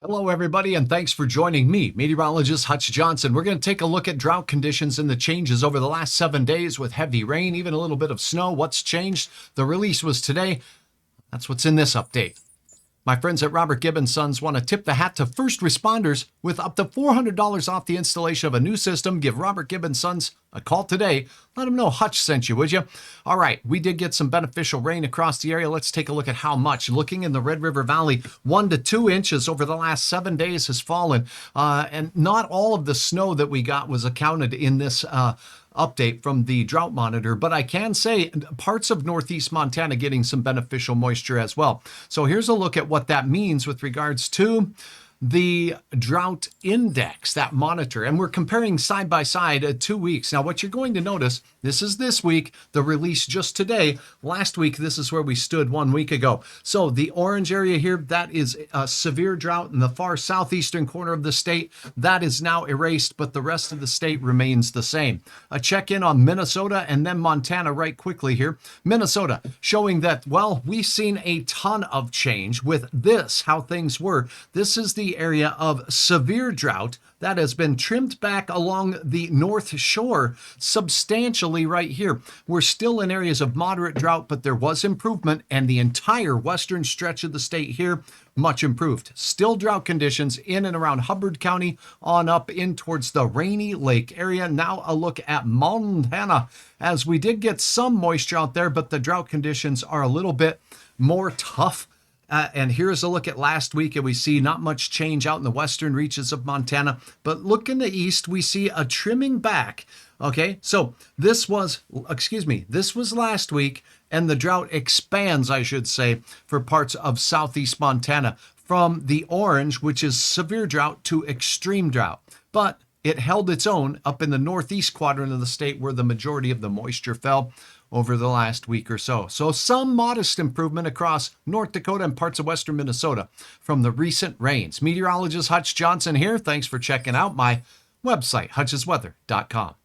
Hello, everybody, and thanks for joining me, meteorologist Hutch Johnson. We're going to take a look at drought conditions and the changes over the last 7 days with heavy rain, even a little bit of snow. What's changed? The release was today. That's what's in this update. My friends at Robert Gibbons Sons want to tip the hat to first responders with up to $400 off the installation of a new system. Give Robert Gibbons Sons a call today. Let them know Hutch sent you, would you? All right, we did get some beneficial rain across the area. Let's take a look at how much. Looking in the Red River Valley, 1 to 2 inches over the last 7 days has fallen. And not all of the snow that we got was accounted in this update from the drought monitor, but I can say parts of northeast Montana getting some beneficial moisture as well. So here's a look at what that means with regards to the drought index, that monitor, and we're comparing side by side 2 weeks. Now, what you're going to notice, this is this week, the release just today. Last week, this is where we stood 1 week ago. So the orange area here, that is a severe drought in the far southeastern corner of the state. That is now erased, but the rest of the state remains the same. A check in on Minnesota and then Montana right quickly here. Minnesota showing that, well, we've seen a ton of change with this, how things were. This is the area of severe drought that has been trimmed back along the north shore substantially right here. We're still in areas of moderate drought, but there was improvement, and the entire western stretch of the state here, much improved. Still drought conditions in and around Hubbard County on up in towards the Rainy Lake area. Now a look at Montana, as we did get some moisture out there, but the drought conditions are a little bit more tough. And here's a look at last week, and we see not much change out in the western reaches of Montana. But look in the east, we see a trimming back. Okay, so this was last week, and the drought expands, I should say, for parts of southeast Montana from the orange, which is severe drought, to extreme drought. But it held its own up in the northeast quadrant of the state where the majority of the moisture fell over the last week or so. So some modest improvement across North Dakota and parts of western Minnesota from the recent rains. Meteorologist Hutch Johnson here. Thanks for checking out my website, hutchesweather.com.